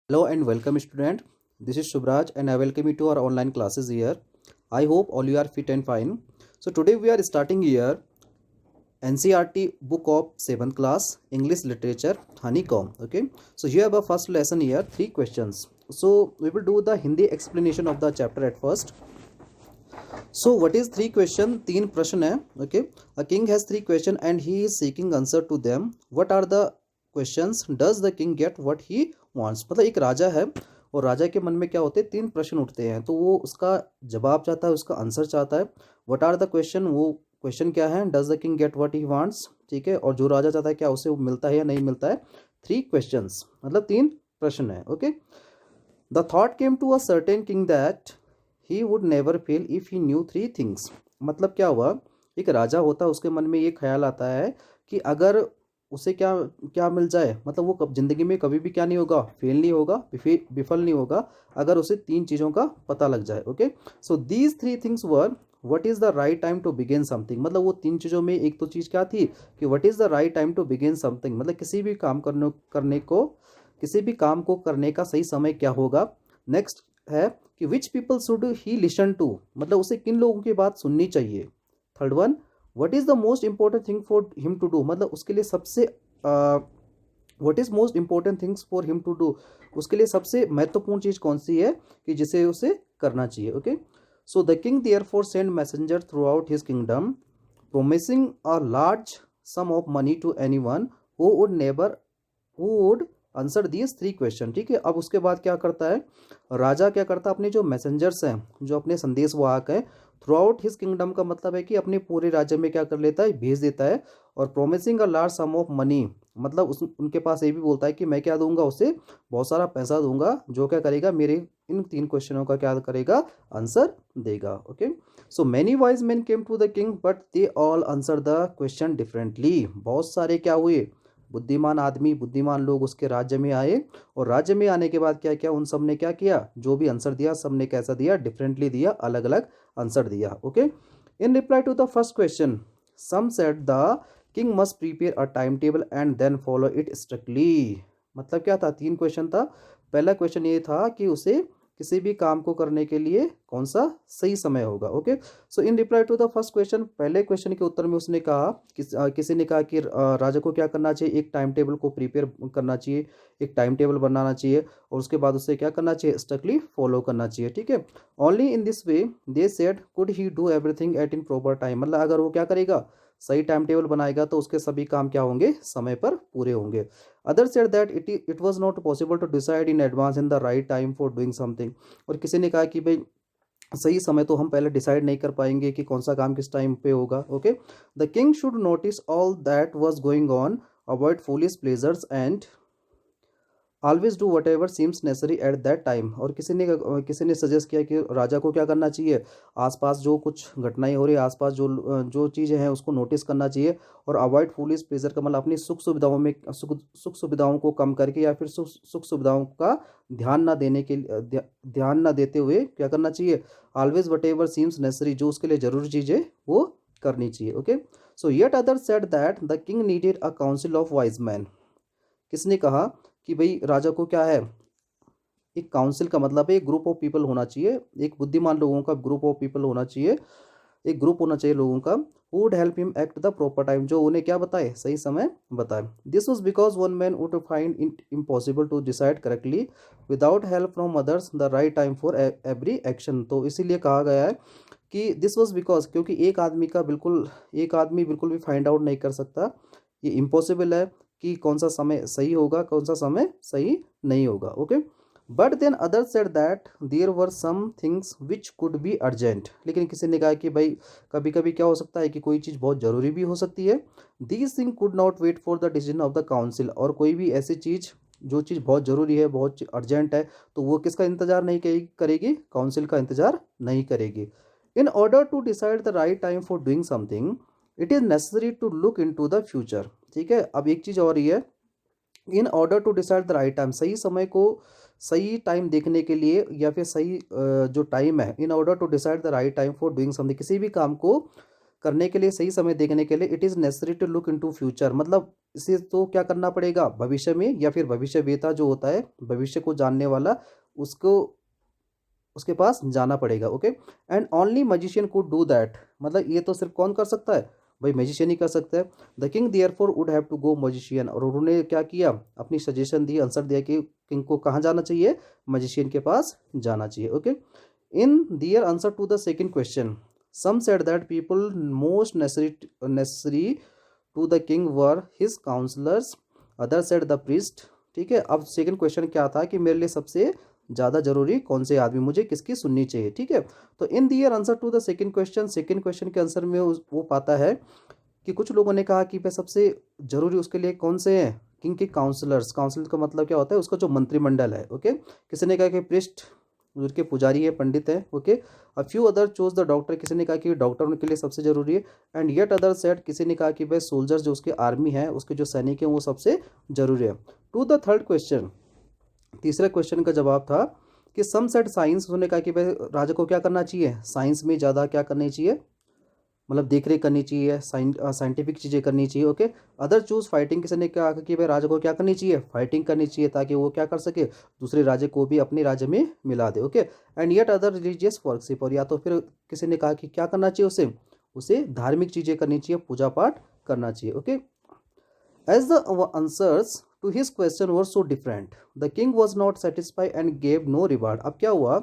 Hello and welcome student. This is Shubraj and I welcome you to our online classes here. I hope all you are fit and fine. So today we are starting here NCRT book of 7th class English literature honeycomb. Okay. So here our first lesson here 3 questions. So we will do the Hindi explanation of the chapter at first. So what is 3 question? 3 प्रश्न है. Okay. A king has 3 question and he is seeking answer to them. What are the questions? Does the king get what he wants? मतलब एक राजा है और राजा के मन में क्या होते हैं 3 प्रश्न उठते हैं तो वो उसका जवाब चाहता है उसका आंसर चाहता है. What are the question? वो क्वेश्चन क्या है? Does the king get what he wants. ठीक है. और जो राजा चाहता है क्या उसे वो मिलता है या नहीं मिलता है. 3 questions मतलब 3 प्रश्न है. Okay. The thought came to a certain king that he would never fail if he knew 3 things. मतलब क्या हुआ, एक राजा होता है उसके मन में ये ख्याल आता है कि अगर उसे क्या क्या मिल जाए, मतलब वो जिंदगी में कभी भी क्या नहीं होगा, फेल नहीं होगा, विफल नहीं होगा अगर उसे 3 चीज़ों का पता लग जाए. Okay. So these 3 things were what is the right time to begin something. मतलब वो 3 चीज़ों में एक तो चीज़ क्या थी कि what is the right time to begin something, मतलब किसी भी काम को करने का सही समय क्या होगा. नेक्स्ट है कि which people should he listen to, मतलब उसे किन लोगों की बात सुननी चाहिए. Third one, what is the most important thing for him to do, मतलब उसके लिए सबसे what is most important things for him to do, उसके लिए सबसे महत्वपूर्ण चीज़ कौन सी है कि जिसे उसे करना चाहिए. Okay. So the king therefore send messenger throughout his kingdom promising a large sum of money to anyone who would answer these 3 question. ठीक है. अब उसके बाद क्या करता है राजा, क्या करता है अपने जो मैसेंजर्स हैं, जो अपने संदेश वाहक हैं, थ्रू आउट हिज किंगडम का मतलब है कि अपने पूरे राज्य में क्या कर लेता है, भेज देता है. और promising a large sum of money, मतलब उनके पास ये भी बोलता है कि मैं क्या दूंगा, उसे बहुत सारा पैसा दूंगा जो क्या करेगा, मेरे इन 3 क्वेश्चनों का क्या करेगा, आंसर देगा. Okay. So many wise man came to the king but they all answer the question differently. बहुत सारे क्या हुए, बुद्धिमान आदमी, बुद्धिमान लोग उसके राज्य में आए और राज्य में आने के बाद क्या किया, उन सब ने क्या किया, जो भी आंसर दिया सब ने कैसा दिया, डिफरेंटली दिया, अलग अलग आंसर दिया. Okay. In reply to the first question some said the king must prepare a time table and then follow it strictly. मतलब क्या था, 3 क्वेश्चन था. पहला क्वेश्चन ये था कि उसे किसी भी काम को करने के लिए कौन सा सही समय होगा. Okay. So in reply to the first question, पहले क्वेश्चन के उत्तर में उसने कहा किसी ने कहा कि राजा को क्या करना चाहिए, एक टाइम टेबल को प्रिपेयर करना चाहिए, एक टाइम टेबल बनाना चाहिए और उसके बाद उसे क्या करना चाहिए, स्ट्रिक्टली फॉलो करना चाहिए. ठीक है. Only in this way they said could he do everything at in proper time, मतलब अगर वो क्या करेगा, सही टाइम टेबल बनाएगा तो उसके सभी काम क्या होंगे, समय पर पूरे होंगे. Other said that it was not possible to decide in advance in the right time for doing something. और किसी ने कहा कि भाई सही समय तो हम पहले डिसाइड नहीं कर पाएंगे कि कौन सा काम किस टाइम पे होगा. Okay. The king should notice all that was going on, avoid foolish pleasures and always do what ever seems necessary at that time. और किसी ने सजेस्ट किया कि राजा को क्या करना चाहिए, आसपास जो कुछ घटनाएं हो रही है, आसपास जो चीज़ें हैं उसको नोटिस करना चाहिए और अवॉइड फूलिश प्लेजर का मतलब अपनी सुख सुविधाओं को कम करके या फिर सुख सुविधाओं का ध्यान ना देते हुए क्या करना चाहिए, always what ever seems necessary, जो उसके लिए जरूरी चीज़ है वो करनी चाहिए. Okay. So yet other said that the king needed a council of wise man. किसने कहा कि भाई राजा को क्या है, एक काउंसिल का मतलब है एक ग्रुप ऑफ पीपल होना चाहिए, एक बुद्धिमान लोगों का ग्रुप ऑफ पीपल होना चाहिए, एक ग्रुप होना चाहिए लोगों का, who would help him act the proper time, जो उन्हें क्या बताए, सही समय बताए. This was because one man would find it impossible to decide correctly without help from others the right time for every action. तो इसीलिए कहा गया है कि दिस वाज बिकॉज, क्योंकि एक आदमी बिल्कुल भी फाइंड आउट नहीं कर सकता, ये इम्पॉसिबल है कि कौन सा समय सही होगा, कौन सा समय सही नहीं होगा. Okay. But then other said that there were some things which could be urgent. लेकिन किसी ने कहा कि भाई कभी कभी क्या हो सकता है कि कोई चीज़ बहुत ज़रूरी भी हो सकती है. These thing could not wait for the decision of the council. और कोई भी ऐसी चीज़ जो चीज़ बहुत ज़रूरी है, बहुत अर्जेंट है, तो वो किसका इंतजार नहीं करेगी, काउंसिल का इंतजार नहीं करेगी. In order to decide the right time for doing something it is necessary to look into the future. ठीक है. अब एक चीज़ और ही है, in order to decide the right time, सही समय को सही टाइम देखने के लिए या फिर सही जो टाइम है, in order to decide the right time for doing something, किसी भी काम को करने के लिए, सही समय देखने के लिए, it is necessary to look into future, मतलब इसे तो क्या करना पड़ेगा, भविष्य में, या फिर भविष्यवेता जो होता है, भविष्य को जानने वाला, उसको उसके पास जाना पड़ेगा। Okay, and only magician could do that, मतलब ये तो सिर्फ कौन कर सकता है, भाई मैजिशियन ही कर सकता है। The king therefore would have to go magician, और उन्होंने क्या किया, अपनी सजेशन दी, आंसर दिया कि किंग को कहाँ जाना चाहिए, मैजिशियन के पास जाना चाहिए। Okay, in their answer to the second question, some said that people most necessary to the king were his counselors, others said the priest। ठीक है, अब सेकंड क्वेश्चन क्या था कि मेरे लिए सबसे ज़्यादा जरूरी कौन से आदमी, मुझे किसकी सुननी चाहिए। ठीक है, तो in their answer to the second question के आंसर में वो पाता है कि कुछ लोगों ने कहा कि भाई सबसे जरूरी उसके लिए कौन से हैं, किंग के काउंसलर्स। काउंसलर का मतलब क्या होता है, उसका जो मंत्रिमंडल है। ओके, किसी ने कहा कि प्रिस्ट, उनके पुजारी है, पंडित है। Okay, a few other chose the doctor, किसी ने कहा कि डॉक्टर उनके लिए सबसे जरूरी है। एंड येट अदर सेट, किसी ने कहा कि भाई सोल्जर्स, जो उसके आर्मी है, उसके जो सैनिक हैं, वो सबसे जरूरी है। टू द थर्ड क्वेश्चन, तीसरे क्वेश्चन का जवाब था कि सम सेट साइंस, उन्होंने कहा कि भाई राजा को क्या करना चाहिए, साइंस में ज़्यादा क्या करनी चाहिए, मतलब देख रेख करनी चाहिए, साइंटिफिक चीज़ें करनी चाहिए। ओके, अदर चूज फाइटिंग, किसी ने कहा कि भाई राजा को क्या करनी चाहिए, फाइटिंग करनी चाहिए, ताकि वो क्या कर सके, दूसरे राज्य को भी अपने राज्य में मिला दे। Okay, and yet other religious worship, और या तो फिर किसी ने कहा कि क्या करना चाहिए, उसे उसे धार्मिक चीज़ें करनी चाहिए, पूजा पाठ करना चाहिए। Okay, as the answers to his question were so different, the king was not satisfy and gave no reward. अब क्या हुआ,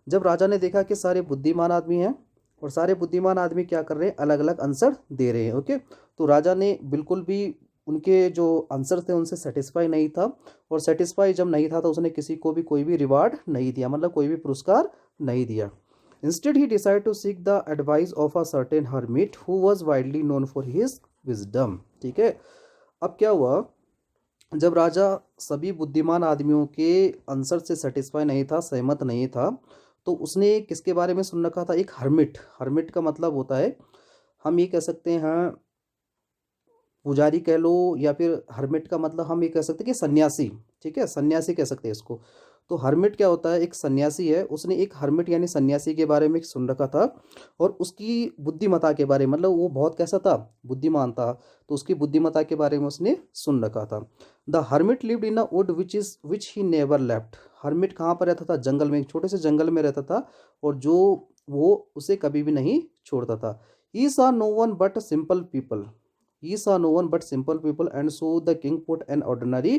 जब राजा ने देखा कि सारे बुद्धिमान आदमी हैं, और सारे बुद्धिमान आदमी क्या कर रहे हैं, अलग अलग आंसर दे रहे हैं। ओके, तो राजा ने बिल्कुल भी उनके जो आंसर थे उनसे सेटिस्फाई नहीं था, और सेटिस्फाई जब नहीं था तो उसने किसी को भी कोई भी रिवार्ड नहीं दिया, मतलब कोई भी पुरस्कार नहीं दिया। Instead he decide to seek the advice of a certain hermit who was widely known for his wisdom. ठीक है, अब क्या हुआ, जब राजा सभी बुद्धिमान आदमियों के आंसर से सेटिस्फाई नहीं था, सहमत नहीं था, तो उसने किसके बारे में सुन रखा था, एक हर्मिट। हर्मिट का मतलब होता है, हम ये कह सकते हैं पुजारी कह लो, या फिर हर्मिट का मतलब हम ये कह सकते हैं कि सन्यासी। ठीक है, सन्यासी कह सकते हैं इसको। तो हर्मिट क्या होता है, एक सन्यासी है, उसने एक हर्मिट यानी सन्यासी के बारे में सुन रखा था, और उसकी बुद्धिमत्ता के बारे में, मतलब वो बहुत कैसा था, बुद्धिमान था, तो उसकी बुद्धिमत्ता के बारे में उसने सुन रखा था। The hermit lived in a would which he never left. Hermit कहाँ पर रहता था, जंगल में, एक छोटे से जंगल में रहता था, और जो वो उसे कभी भी नहीं छोड़ता था। ही saw no one but simple people, he saw no one but simple people and so the king put an ordinary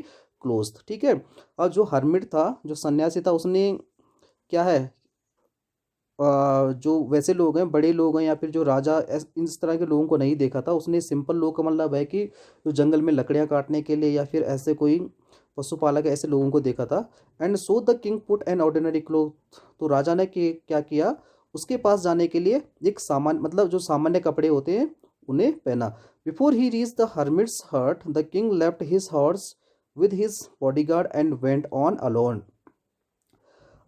clothes। ठीक है, और जो हर्मिट था, जो सन्यासी था, उसने क्या है, जो वैसे लोग हैं, बड़े लोग हैं, या फिर जो राजा, इस तरह के लोगों को नहीं देखा था उसने। सिंपल लोग का मतलब है कि जो जंगल में लकड़ियां काटने के लिए, या फिर ऐसे कोई पशुपालक, ऐसे लोगों को देखा था। And so the king put an ordinary cloth, तो राजा ने क्या किया, उसके पास जाने के लिए एक सामान्य, मतलब जो सामान्य कपड़े होते हैं, उन्हें पहना। Before he reach the hermit's hut the king left his horse with his bodyguard and went on alone.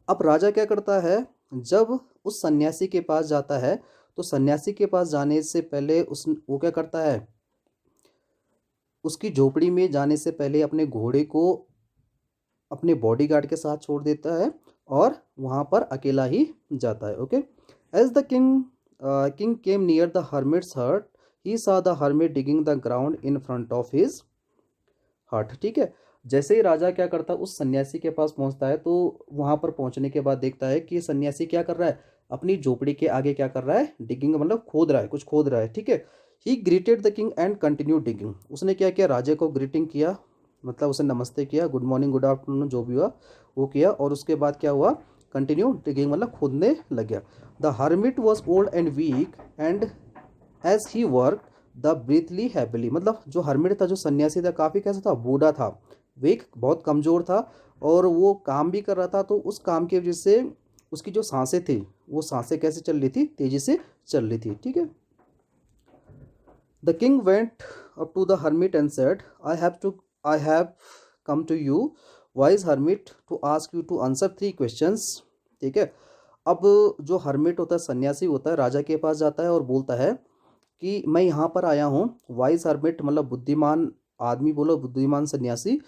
अब राजा क्या करता है, जब उस सन्यासी के पास जाता है, तो सन्यासी के पास जाने से पहले वो क्या करता है, उसकी झोपड़ी में जाने से पहले अपने घोड़े को अपने बॉडीगार्ड के साथ छोड़ देता है, और वहां पर अकेला ही जाता है। Okay, as the king came near the hermit's hut he saw the hermit digging the ground in front of his hut. ठीक है, जैसे ही राजा क्या करता है, उस सन्यासी के पास पहुंचता है, तो वहां पर पहुंचने के बाद देखता है कि सन्यासी क्या कर रहा है, अपनी झोपड़ी के आगे क्या कर रहा है, डिगिंग मतलब खोद रहा है, कुछ खोद रहा है। ठीक है, ही greeted the king and continue digging, उसने क्या किया, राजा को ग्रीटिंग किया, मतलब उसे नमस्ते किया, गुड मॉर्निंग, गुड आफ्टरनून, जो भी हुआ वो किया, और उसके बाद क्या हुआ, कंटिन्यू डिगिंग मतलब खोदने लग गया। The hermit was old and weak and as he work the breathed happily, मतलब जो हर्मिट था, जो सन्यासी था, काफ़ी कैसा था, बूढ़ा था, वेक बहुत कमज़ोर था, और वो काम भी कर रहा था, तो उस काम की वजह से उसकी जो सांसें थी, वो सांसें कैसे चल रही थी, तेज़ी से चल रही थी। ठीक है, the king went up to the hermit and said I have come to you wise hermit to ask you to answer 3 questions. ठीक है, अब जो हर्मिट होता है, सन्यासी होता है, राजा के पास जाता है और बोलता है कि मैं यहाँ पर आया हूँ, वाइज हर्मिट मतलब बुद्धिमान आदमी, बोलो बुद्धिमान सन्यासी,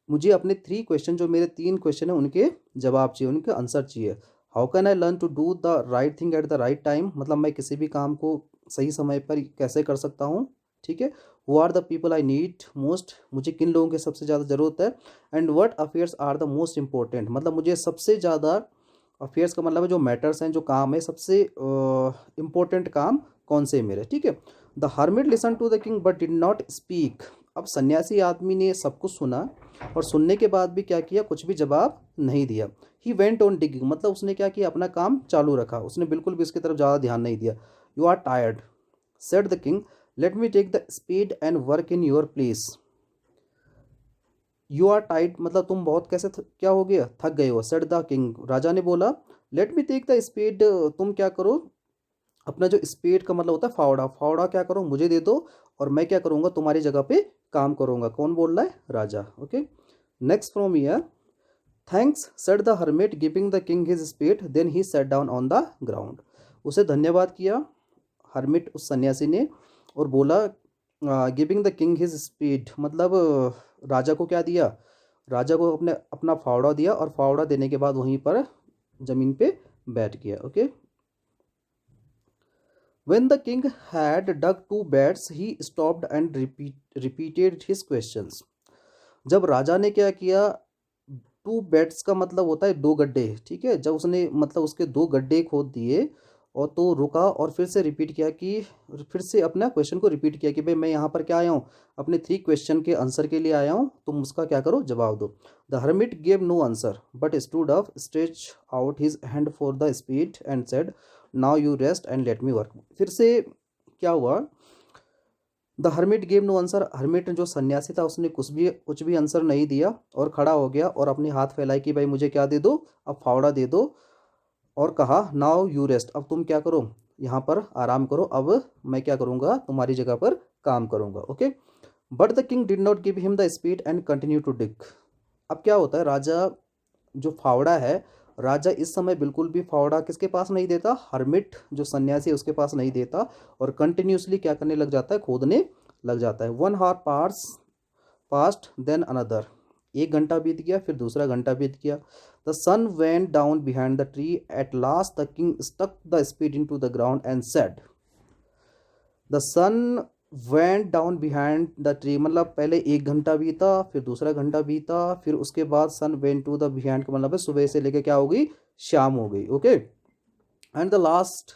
मुझे अपने 3 क्वेश्चन, जो मेरे 3 क्वेश्चन हैं, उनके जवाब चाहिए, उनके आंसर चाहिए। How can I learn to do the right thing at the right time, मतलब मैं किसी भी काम को सही समय पर कैसे कर सकता हूँ, ठीक है। Who are the people I need most, मुझे किन लोगों की सबसे ज़्यादा ज़रूरत है। And what affairs are the most important, मतलब मुझे सबसे ज़्यादा, अफेयर्स का मतलब है जो मैटर्स हैं, जो काम है, सबसे इम्पोर्टेंट काम कौन से मेरे, ठीक है। The hermit listen to the king but did not speak, अब सन्यासी आदमी ने सब कुछ सुना और सुनने के बाद भी क्या किया, कुछ भी जवाब नहीं दिया। ही वेंट ऑन डिगिंग, मतलब उसने क्या किया, अपना काम चालू रखा, उसने बिल्कुल भी उसकी तरफ ज़्यादा ध्यान नहीं दिया। You are tired said the king, let me take the spade and work in your place. You are टाइट, मतलब तुम बहुत कैसे क्या हो गया, थक गए हो। सेड द किंग, राजा ने बोला, let me take the spade, तुम क्या करो, अपना जो स्पीड का मतलब होता है फावड़ा, फावड़ा क्या करो मुझे दे दो और मैं क्या करूँगा, तुम्हारी जगह पे काम करूँगा। कौन बोल रहा है, राजा। Okay, next from here, thanks said the hermit giving the king his speed, then he sat down on the ground. उसे धन्यवाद किया हर्मिट, उस सन्यासी ने, और बोला, giving the king his speed, मतलब राजा को क्या दिया, राजा को अपने अपना फावड़ा दिया, और फावड़ा देने के बाद वहीं पर जमीन पे बैठ गया। Okay, when the king had dug two beds he stopped and repeated his questions। जब राजा ने क्या किया, टू बेड्स का मतलब होता है दो गड्ढे, ठीक है। जब उसने मतलब उसके दो गड्ढे खोद दिए और तो रुका और फिर से रिपीट किया कि, फिर से अपना क्वेश्चन को रिपीट किया कि भाई मैं यहाँ पर क्या आया हूँ, अपने 3 क्वेश्चन के आंसर के लिए आया हूँ, तुम उसका क्या करो, जवाब दो। The hermit gave no answer but stood up, stretch out his hand for the spade and said, now you rest and let me work. फिर से क्या हुआ, the hermit gave no answer, hermit जो सन्यासी था उसने कुछ भी आंसर नहीं दिया और खड़ा हो गया और अपनी हाथ फैलाई कि भाई मुझे क्या दे दो, अब फावड़ा दे दो, और कहा, नाउ यू रेस्ट, अब तुम क्या करो, यहाँ पर आराम करो, अब मैं क्या करूँगा, तुम्हारी जगह पर काम करूँगा। Okay, but the king did not give him the spade and continue to dig. अब क्या होता है, राजा जो फावड़ा है, राजा इस समय बिल्कुल भी फावड़ा किसके पास नहीं देता, हर्मिट जो सन्यासी है उसके पास नहीं देता, और कंटिन्यूसली क्या करने लग जाता है, खोदने लग जाता है। 1 hour पास्ट देन अनदर, 1 घंटा बीत गया, फिर दूसरा घंटा बीत गया। The sun went down behind the tree, at last the king stuck the spade into the ground and said, the sun went down behind the tree, मतलब पहले 1 घंटा बीता, फिर दूसरा घंटा बीता, फिर उसके बाद सन वेंट टू द बिहाइंड का मतलब है सुबह से लेके क्या हो गई, शाम हो गई। ओके, एंड द लास्ट,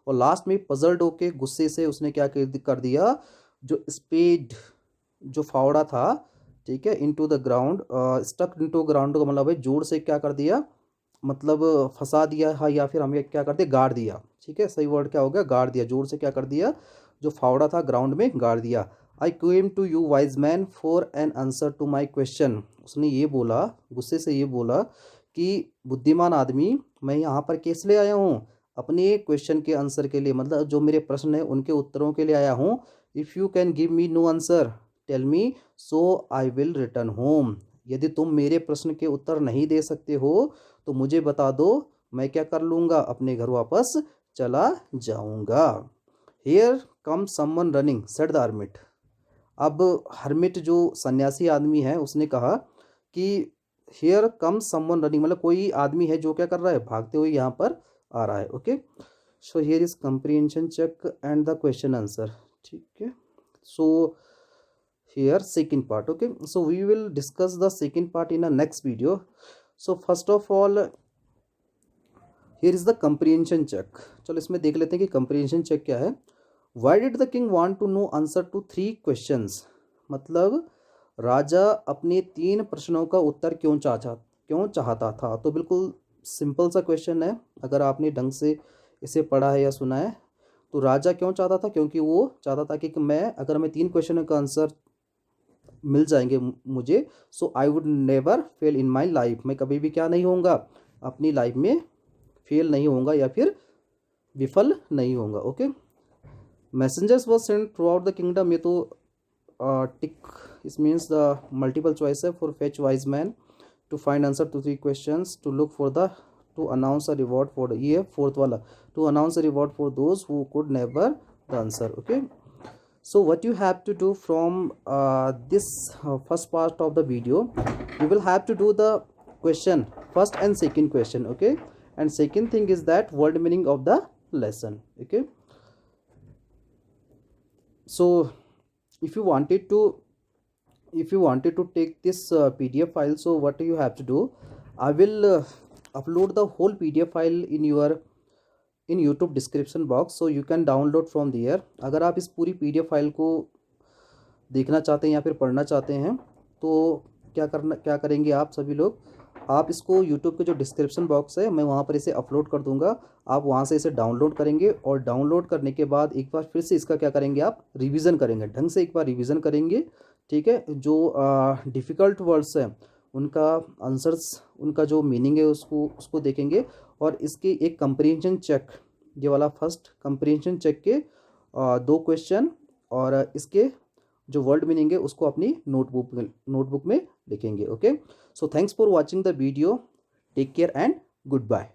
और लास्ट में पजल्ड होके गुस्से से उसने क्या कर दिया, जो स्पीड जो फावड़ा था, ठीक है, into the ground, stuck into ground का मतलब है जोर से क्या कर दिया, मतलब फंसा दिया है, या फिर हमें क्या कर दिया, गाड़ दिया, ठीक है, सही वर्ड क्या हो गया, गाड़ दिया, जोर से क्या कर दिया, जो फावड़ा था ग्राउंड में गाड़ दिया। I came to you wise man for an answer to my question, उसने ये बोला, गुस्से से ये बोला कि बुद्धिमान आदमी, मैं यहाँ पर किस लिए आया हूँ, अपने क्वेश्चन के आंसर के लिए, मतलब जो मेरे प्रश्न है उनके उत्तरों के लिए आया हूँ। If you can give me no answer tell me, so I will return home, यदि तुम मेरे प्रश्न के उत्तर नहीं दे सकते हो तो मुझे बता दो, मैं क्या कर लूँगा, अपने घर वापस चला जाऊँगा। Here come someone running said the hermit, अब हर्मिट जो सन्यासी आदमी है उसने कहा कि हियर कम समवन रनिंग, मतलब कोई आदमी है जो क्या कर रहा है, भागते हुए यहाँ पर आ रहा है। Okay, so here is comprehension check and the question answer, ठीक है। सो here second part, okay, so we will discuss the second part in a next video. So first of all, here is the comprehension check, चलो इसमें देख लेते हैं कि comprehension check क्या है। why did the king want to know answer to 3 questions, मतलब राजा अपने 3 प्रश्नों का उत्तर क्यों चाहता था। तो बिल्कुल सिंपल सा क्वेश्चन है, अगर आपने ढंग से इसे पढ़ा है या सुना है। तो राजा क्यों चाहता था, क्योंकि वो चाहता था कि मैं, अगर मैं 3 क्वेश्चनों का आंसर मिल जाएंगे मुझे, so I would never fail in my life, मैं कभी भी क्या नहीं होऊंगा, अपनी लाइफ में फेल नहीं होऊंगा या फिर विफल नहीं होऊंगा। Okay, messengers was sent throughout the kingdom, ये तो टिक, इस मीन्स द मल्टीपल चॉइस है, for fetch wise man to find answer to 3 questions, to look for the, to announce a reward for, ये fourth वाला, to announce a reward for those who could never the answer. Okay, so what you have to do from this first part of the video, you will have to do the question, first and second question, okay, and second thing is that word meaning of the lesson, okay। So if you wanted to take this PDF file, so what you have to do, I will upload the whole PDF file in YouTube description box, so you can download from there. अगर आप इस पूरी PDF file को देखना चाहते हैं या फिर पढ़ना चाहते हैं, तो क्या करेंगे आप सभी लोग, आप इसको YouTube के जो डिस्क्रिप्शन बॉक्स है मैं वहाँ पर इसे अपलोड कर दूंगा, आप वहाँ से इसे डाउनलोड करेंगे और डाउनलोड करने के बाद एक बार फिर से इसका क्या करेंगे, आप रिवीजन करेंगे, ढंग से एक बार रिवीजन करेंगे, ठीक है। जो डिफ़िकल्ट वर्ड्स हैं उनका आंसर्स, उनका जो मीनिंग है उसको देखेंगे, और इसके एक कंप्रीहेंशन चेक, ये वाला फर्स्ट कंप्रीहेंशन चेक के 2 क्वेश्चन और इसके जो वर्ड मीनिंग है उसको अपनी नोटबुक में लिखेंगे। Okay, so thanks for watching the video, take care and good bye.